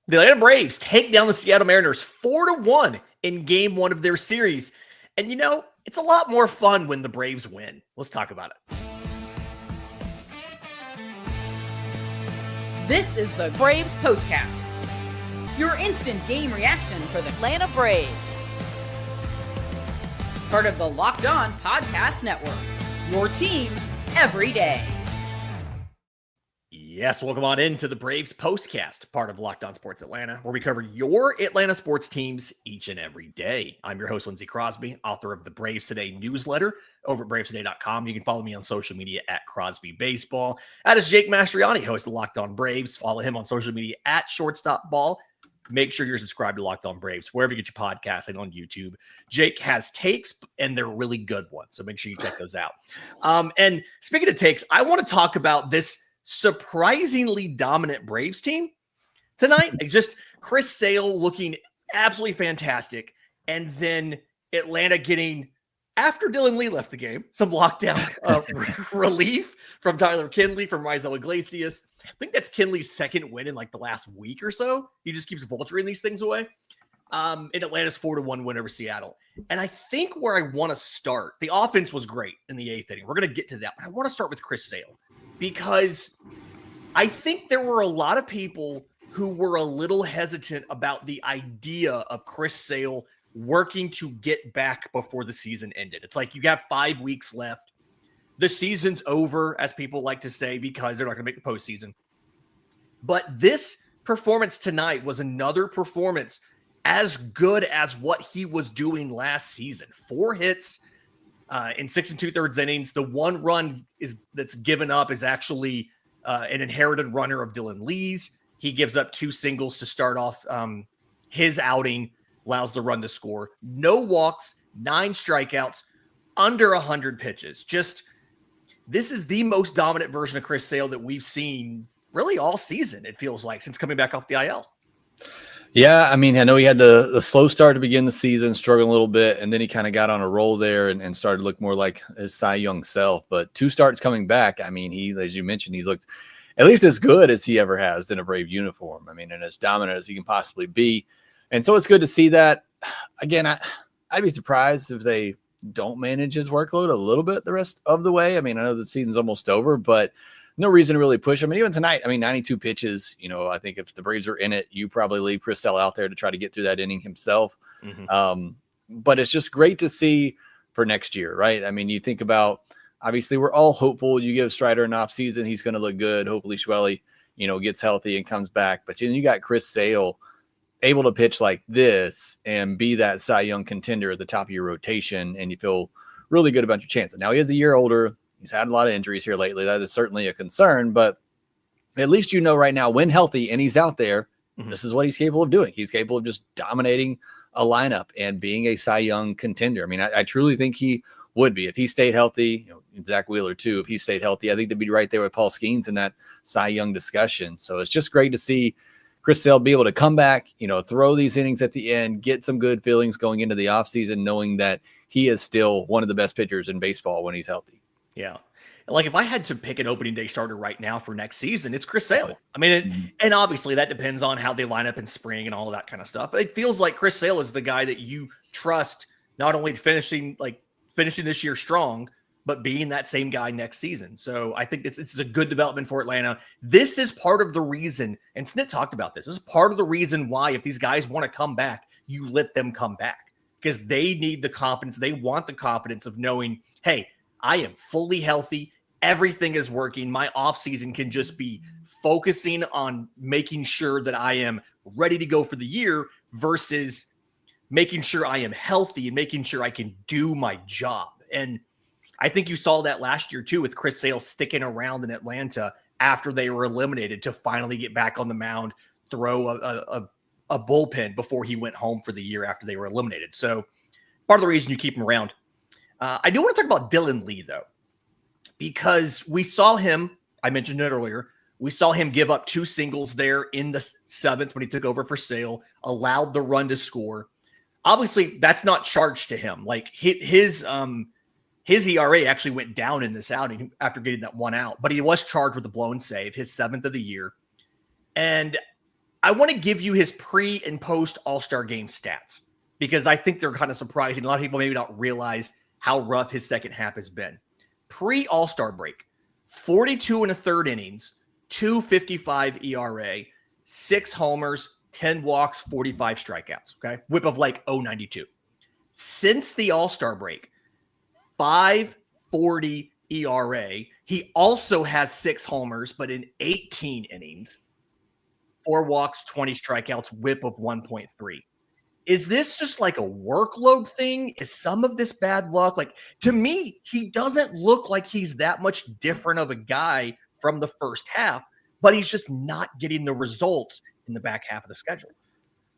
The Atlanta Braves take down the Seattle Mariners 4-1 in game one of their series. And it's a lot more fun when the Braves win. Let's talk about it. This is the Braves Postcast, your instant game reaction for the Atlanta Braves. Part of the Locked On Podcast Network, your team every day. Yes, welcome on into the Braves Postcast, part of Locked On Sports Atlanta, where we cover your Atlanta sports teams each and every day. I'm your host, Lindsay Crosby, author of the Braves Today newsletter over at bravestoday.com. You can follow me on social media at Crosby Baseball. That is Jake Mastroianni, host of Locked On Braves. Follow him on social media at Shortstop Ball. Make sure you're subscribed to Locked On Braves, wherever you get your podcast and on YouTube. Jake has takes, and they're really good ones, so make sure you check those out. And speaking of takes, I want to talk about this surprisingly dominant Braves team tonight. Just Chris Sale looking absolutely fantastic. And then Atlanta getting, after Dylan Lee left the game, some lockdown relief from Tyler Kinley, from Raisel Iglesias. I think that's Kinley's second win in like the last week or so. He just keeps vulturing these things away. In Atlanta's 4-1 win over Seattle. And I think where I want to start, the offense was great in the eighth inning. We're going to get to that. But I want to start with Chris Sale, because I think there were a lot of people who were a little hesitant about the idea of Chris Sale working to get back before the season ended. It's like you got 5 weeks left. The season's over, as people like to say, because they're not going to make the postseason. But this performance tonight was another performance as good as what he was doing last season. 4 hits in 6 2/3 innings. The one run that's given up is actually an inherited runner of Dylan Lee's. He gives up 2 singles to start off his outing, allows the run to score. No walks, 9 strikeouts, under 100 pitches. This is the most dominant version of Chris Sale that we've seen really all season, it feels like, since coming back off the IL. Yeah, I mean, I know he had the slow start to begin the season, struggling a little bit, and then he kind of got on a roll there and started to look more like his Cy Young self. But 2 starts coming back, I mean, he, as you mentioned, he's looked at least as good as he ever has in a Brave uniform. I mean, and as dominant as he can possibly be. And so it's good to see that. Again, I'd be surprised if they don't manage his workload a little bit the rest of the way. I mean, I know the season's almost over, but no reason to really push him. And even tonight, I mean, 92 pitches, I think if the Braves are in it, you probably leave Chris Sale out there to try to get through that inning himself. Mm-hmm. But it's just great to see for next year, right? I mean, you think about, obviously we're all hopeful you give Strider an off season. He's going to look good. Hopefully Schwelly, gets healthy and comes back. But you got Chris Sale able to pitch like this and be that Cy Young contender at the top of your rotation. And you feel really good about your chances. Now he is a year older. He's had a lot of injuries here lately. That is certainly a concern, but at least right now when healthy and he's out there, mm-hmm. This is what he's capable of doing. He's capable of just dominating a lineup and being a Cy Young contender. I mean, I truly think he would be if he stayed healthy. Zach Wheeler too. If he stayed healthy, I think they'd be right there with Paul Skeens in that Cy Young discussion. So it's just great to see Chris Sale be able to come back, throw these innings at the end, get some good feelings going into the offseason, knowing that he is still one of the best pitchers in baseball when he's healthy. Yeah. Like if I had to pick an opening day starter right now for next season, it's Chris Sale. I mean, and obviously that depends on how they line up in spring and all of that kind of stuff. But it feels like Chris Sale is the guy that you trust, not only finishing this year strong, but being that same guy next season. So I think it's a good development for Atlanta. This is part of the reason, and Snit talked about this. This is part of the reason why, if these guys want to come back, you let them come back, because they need the confidence. They want the confidence of knowing, hey, I am fully healthy. Everything is working. My offseason can just be focusing on making sure that I am ready to go for the year versus making sure I am healthy and making sure I can do my job. And I think you saw that last year too, with Chris Sale sticking around in Atlanta after they were eliminated to finally get back on the mound, throw a bullpen before he went home for the year after they were eliminated. So part of the reason you keep him around. I do want to talk about Dylan Lee, though, because we saw him, I mentioned it earlier, we saw him give up 2 singles there in the 7th when he took over for Sale, allowed the run to score. Obviously, that's not charged to him. Like his ERA actually went down in this outing after getting that one out, but he was charged with a blown save, his 7th of the year. And I want to give you his pre and post All-Star game stats because I think they're kind of surprising. A lot of people maybe not realize how rough his second half has been. Pre All-Star break, 42 and a third innings, 2.55 ERA, 6 homers, 10 walks, 45 strikeouts. Okay. Whip of like 0.92. Since the All-Star break, 5.40 ERA. He also has 6 homers, but in 18 innings, 4 walks, 20 strikeouts, whip of 1.3. Is this just like a workload thing? Is some of this bad luck? Like, to me, he doesn't look like he's that much different of a guy from the first half, but he's just not getting the results in the back half of the schedule.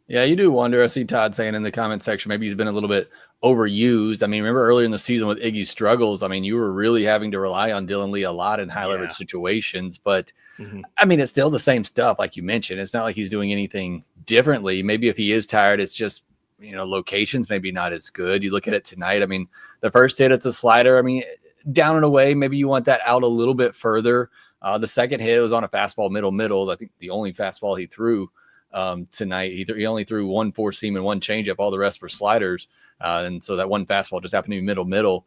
Yeah, you do wonder. I see Todd saying in the comment section, maybe he's been a little bit overused. I mean, remember earlier in the season with Iggy's struggles, I mean, you were really having to rely on Dylan Lee a lot in high leverage situations, but I mean, it's still the same stuff. Like you mentioned, it's not like he's doing anything differently. Maybe if he is tired, it's just, locations maybe not as good. You look at it tonight. I mean, the first hit, it's a slider. I mean, down and away, maybe you want that out a little bit further. The second hit was on a fastball middle. I think the only fastball he threw tonight. He only threw 1 4-seam and 1 changeup. All the rest were sliders. And so that one fastball just happened to be middle.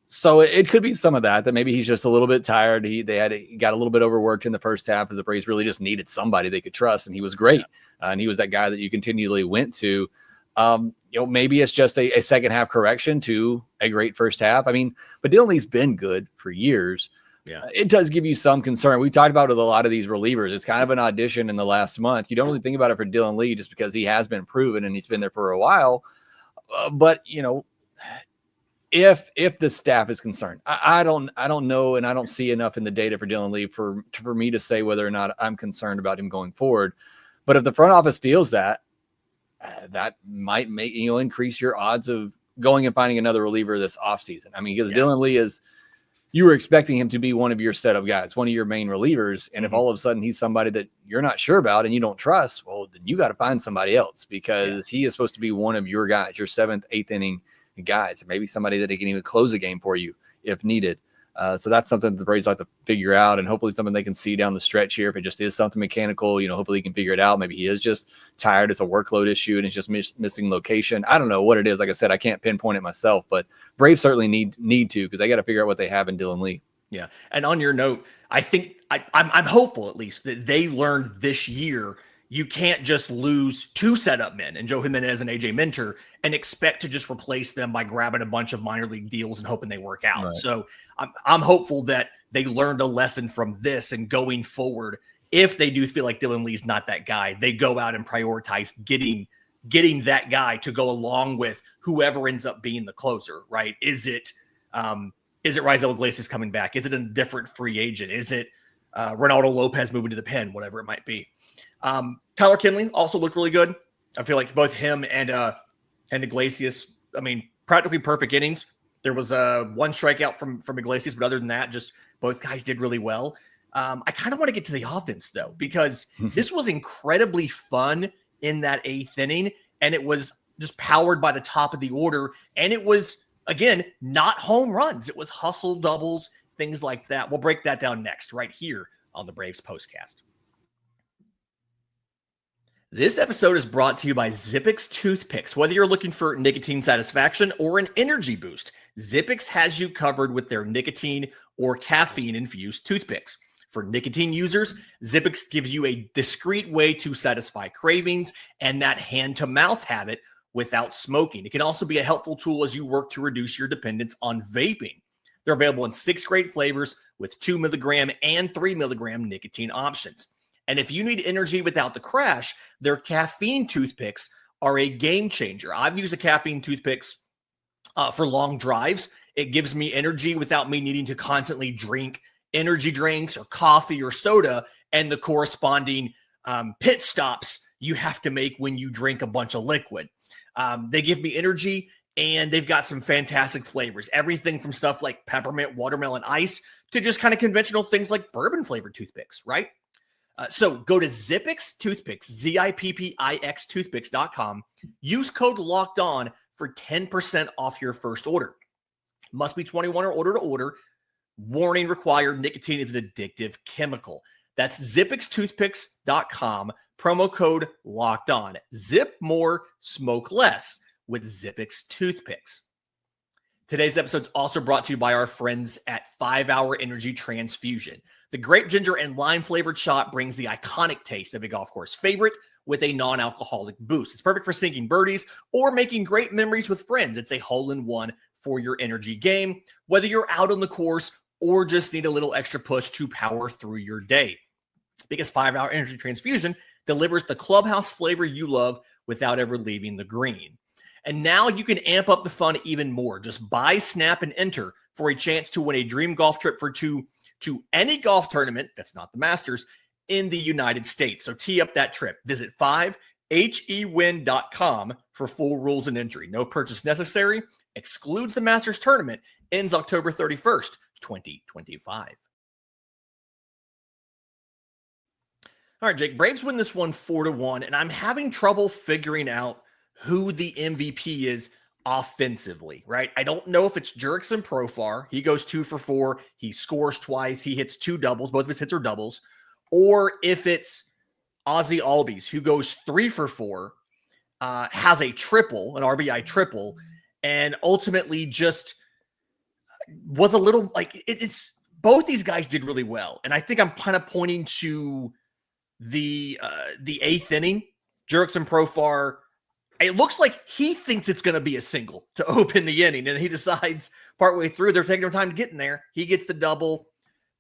So it could be some of that maybe he's just a little bit tired. He got a little bit overworked in the first half as the Braves really just needed somebody they could trust. And he was great. And he was that guy that you continually went to. Maybe it's just a second half correction to a great first half. I mean, but Dylan Lee's been good for years. Yeah, it does give you some concern. We talked about it with a lot of these relievers. It's kind of an audition in the last month. You don't really think about it for Dylan Lee just because he has been proven and he's been there for a while. But if the staff is concerned, I don't know, and I don't see enough in the data for Dylan Lee for me to say whether or not I'm concerned about him going forward. But if the front office feels that might make increase your odds of going and finding another reliever this offseason. I mean, because Dylan Lee is. You were expecting him to be one of your setup guys, one of your main relievers. And if all of a sudden he's somebody that you're not sure about and you don't trust, well, then you got to find somebody else because he is supposed to be one of your guys, your 7th, 8th inning guys, maybe somebody that he can even close a game for you if needed. So that's something that the Braves like to figure out and hopefully something they can see down the stretch here. If it just is something mechanical, hopefully he can figure it out. Maybe he is just tired. It's a workload issue and it's just missing location. I don't know what it is. Like I said, I can't pinpoint it myself, but Braves certainly need to because they got to figure out what they have in Dylan Lee. Yeah. And on your note, I think I'm hopeful at least that they learned this year you can't just lose 2 setup men and Joe Jimenez and AJ Minter and expect to just replace them by grabbing a bunch of minor league deals and hoping they work out. Right. So I'm hopeful that they learned a lesson from this and going forward, if they do feel like Dylan Lee's not that guy, they go out and prioritize getting that guy to go along with whoever ends up being the closer, right? Is it Raisel Iglesias coming back? Is it a different free agent? Is it Ronaldo Lopez moving to the pen, whatever it might be? Tyler Kinley also looked really good. I feel like both him and Iglesias, I mean, practically perfect innings. There was 1 strikeout from Iglesias, but other than that, just both guys did really well. I kind of want to get to the offense, though, because this was incredibly fun in that 8th inning, and it was just powered by the top of the order. And it was, again, not home runs. It was hustle doubles, things like that. We'll break that down next right here on the Braves Postcast. This episode is brought to you by Zippix Toothpicks. Whether you're looking for nicotine satisfaction or an energy boost, Zippix has you covered with their nicotine or caffeine-infused toothpicks. For nicotine users, Zippix gives you a discreet way to satisfy cravings and that hand-to-mouth habit without smoking. It can also be a helpful tool as you work to reduce your dependence on vaping. They're available in 6 great flavors with 2 milligram and 3 milligram nicotine options. And if you need energy without the crash, their caffeine toothpicks are a game changer. I've used the caffeine toothpicks for long drives. It gives me energy without me needing to constantly drink energy drinks or coffee or soda and the corresponding pit stops you have to make when you drink a bunch of liquid. They give me energy, and they've got some fantastic flavors. Everything from stuff like peppermint, watermelon ice to just kind of conventional things like bourbon flavored toothpicks, right? So go to Zippix Toothpicks, Zippix Toothpicks.com. Use code Locked On for 10% off your first order. Must be 21 or older to order. Warning required. Nicotine is an addictive chemical. That's ZippixToothpicks.com. Promo code Locked On. Zip more, smoke less with Zippix toothpicks. Today's episode is also brought to you by our friends at 5 Hour Energy Transfusion. The grape ginger and lime flavored shot brings the iconic taste of a golf course favorite with a non-alcoholic boost. It's perfect for sinking birdies or making great memories with friends. It's a hole-in-one for your energy game, whether you're out on the course or just need a little extra push to power through your day. Because 5 Hour Energy Transfusion delivers the clubhouse flavor you love without ever leaving the green. And now you can amp up the fun even more. Just buy, snap, and enter for a chance to win a dream golf trip for two to any golf tournament, that's not the Masters, in the United States. So tee up that trip. Visit 5hewin.com for full rules and entry. No purchase necessary. Excludes the Masters tournament. Ends October 31st, 2025. All right, Jake, Braves win this one 4-1, and I'm having trouble figuring out who the MVP is offensively, right? I don't know if it's Jurickson Profar. He goes 2 for 4. He scores twice. He hits 2 doubles. Both of his hits are doubles. Or if it's Ozzie Albies, who goes 3 for 4, has a triple, an RBI triple, and ultimately just was a little like it's both these guys did really well. And I think I'm kind of pointing to the 8th inning. Jurickson Profar, it looks like he thinks it's going to be a single to open the inning, and he decides partway through they're taking their time to get in there. He gets the double.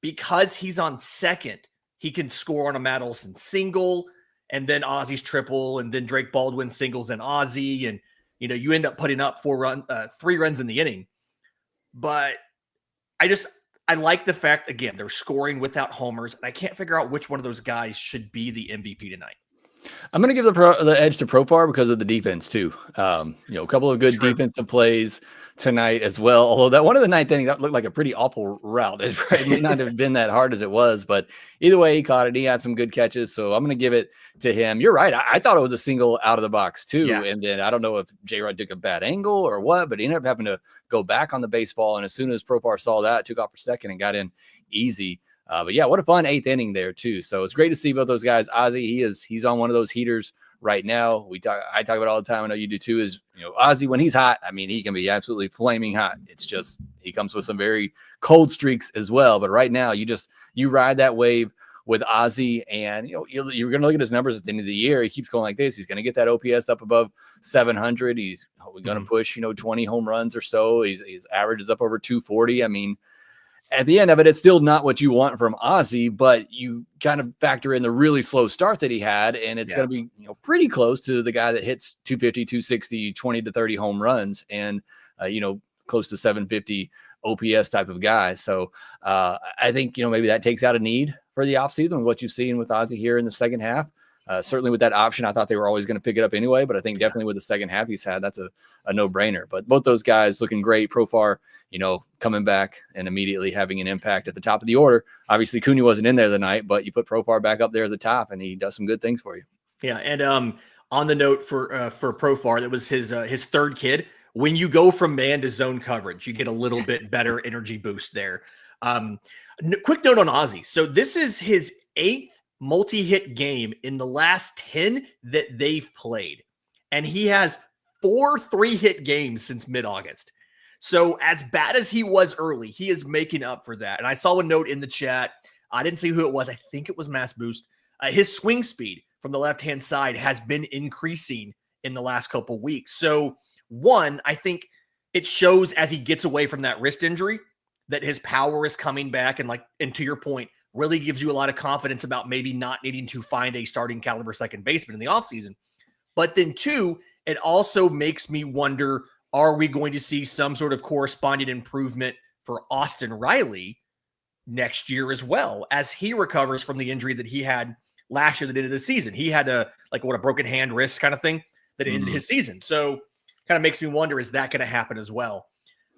Because he's on second, he can score on a Matt Olson single, and then Ozzie's triple, and then Drake Baldwin singles and Ozzie, and you end up putting up 3 runs in the inning. But I like the fact, again, they're scoring without homers, and I can't figure out which one of those guys should be the MVP tonight. I'm going to give the edge to Profar because of the defense too. A couple of good defensive plays tonight as well. Although that one of the 9th inning, that looked like a pretty awful route. It may not have been that hard as it was, but either way, he caught it. He had some good catches, so I'm going to give it to him. You're right. I thought it was a single out of the box too, and then I don't know if J-Rod took a bad angle or what, but he ended up having to go back on the baseball. And as soon as Profar saw that, took off for second and got in easy. But yeah, what a fun 8th inning there too. So it's great to see both those guys. Ozzie, he's on one of those heaters right now. I talk about it all the time. I know you do too. Is Ozzie, when he's hot, I mean, he can be absolutely flaming hot. It's just he comes with some very cold streaks as well. But right now, you ride that wave with Ozzie, and you're going to look at his numbers at the end of the year. He keeps going like this. He's going to get that OPS up above 700. He's going to push 20 home runs or so. His average is up over 240. I mean, at the end of it, it's still not what you want from Ozzie, but you kind of factor in the really slow start that he had, and it's going to be pretty close to the guy that hits 250, 260, 20 to 30 home runs, and close to 750 OPS type of guy. So I think maybe that takes out a need for the offseason, what you've seen with Ozzie here in the second half. Certainly with that option, I thought they were always going to pick it up anyway, but I think definitely with the second half he's had, that's a no-brainer. But both those guys looking great. Profar, coming back and immediately having an impact at the top of the order. Obviously, Cunha wasn't in there tonight, but you put Profar back up there at the top, and he does some good things for you. Yeah, and on the note for Profar, that was his 3rd kid. When you go from man to zone coverage, you get a little bit better energy boost there. Quick note on Ozzie. So this is his 8th multi-hit game in the last 10 that they've played. And he has 4 3-hit games since mid-August. So as bad as he was early, he is making up for that. And I saw a note in the chat. I didn't see who it was. I think it was Mass Boost. His swing speed from the left-hand side has been increasing in the last couple weeks. So one, I think it shows as he gets away from that wrist injury that his power is coming back. And to your point, really gives you a lot of confidence about maybe not needing to find a starting caliber second baseman in the offseason. But then 2, it also makes me wonder, are we going to see some sort of corresponding improvement for Austin Riley next year as well, as he recovers from the injury that he had last year that ended the season? He had a broken hand, wrist kind of thing that ended his season. So kind of makes me wonder, is that going to happen as well?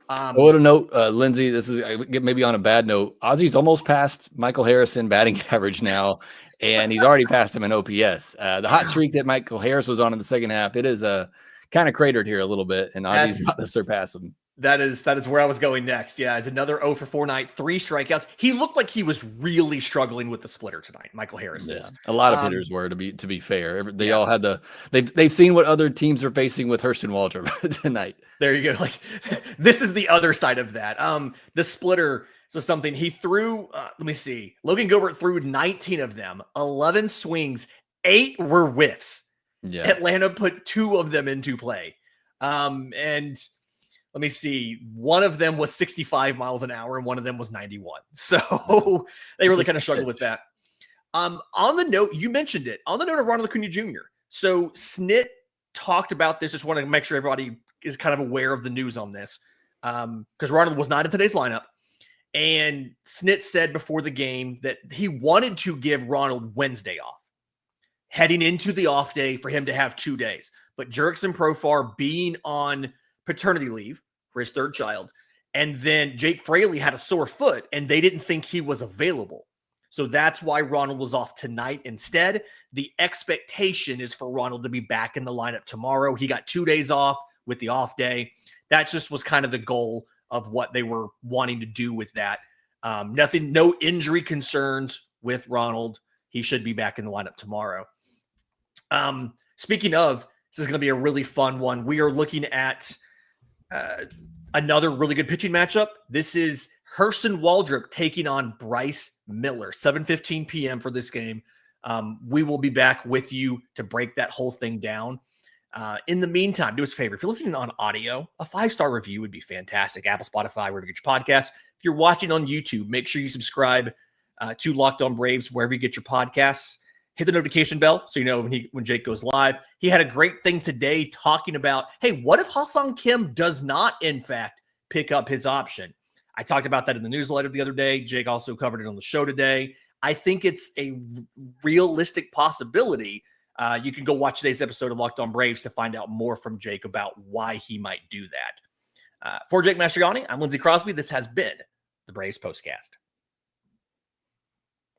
I want to note, Lindsay, this is maybe on a bad note. Ozzie's almost passed Michael Harrison batting average now, and he's already passed him in OPS. The hot streak that Michael Harris was on in the second half, it is kind of cratered here a little bit, and Ozzie's about to surpass him. That is where I was going next. Yeah, it's another 0 for 4 night, 3 strikeouts. He looked like he was really struggling with the splitter tonight. Michael Harris is. A lot of hitters were, to be fair. They all had they've seen what other teams are facing with Hurston Waldrop tonight. There you go. Like this is the other side of that. The splitter. So something he threw. Let me see. Logan Gilbert threw 19 of them, 11 swings, 8 were whiffs. Yeah, Atlanta put 2 of them into play, and. Let me see. One of them was 65 miles an hour and one of them was 91. So they really kind of struggled with that. On the note, you mentioned it. On the note of Ronald Acuna Jr. So Snit talked about this. Just want to make sure everybody is kind of aware of the news on this. Because Ronald was not in today's lineup. And Snit said before the game that he wanted to give Ronald Wednesday off, heading into the off day for him to have 2 days. But Jurickson Profar being on paternity leave for his 3rd child. And then Jake Fraley had a sore foot and they didn't think he was available. So that's why Ronald was off tonight instead. The expectation is for Ronald to be back in the lineup tomorrow. He got 2 days off with the off day. That just was kind of the goal of what they were wanting to do with that. No injury concerns with Ronald. He should be back in the lineup tomorrow. Speaking of, this is going to be a really fun one. We are looking at another really good pitching matchup. This is Hurston Waldrop taking on Bryce Miller, 7:15 p.m. for this game. We will be back with you to break that whole thing down. In the meantime, do us a favor. If you're listening on audio, a 5-star review would be fantastic. Apple, Spotify, wherever you get your podcast. If you're watching on YouTube, make sure you subscribe to Locked On Braves, wherever you get your podcasts. Hit the notification bell so you know when Jake goes live. He had a great thing today talking about, hey, what if Ha-Seong Kim does not, in fact, pick up his option? I talked about that in the newsletter the other day. Jake also covered it on the show today. I think it's a realistic possibility. You can go watch today's episode of Locked On Braves to find out more from Jake about why he might do that. For Jake Mastroianni, I'm Lindsay Crosby. This has been the Braves Postcast.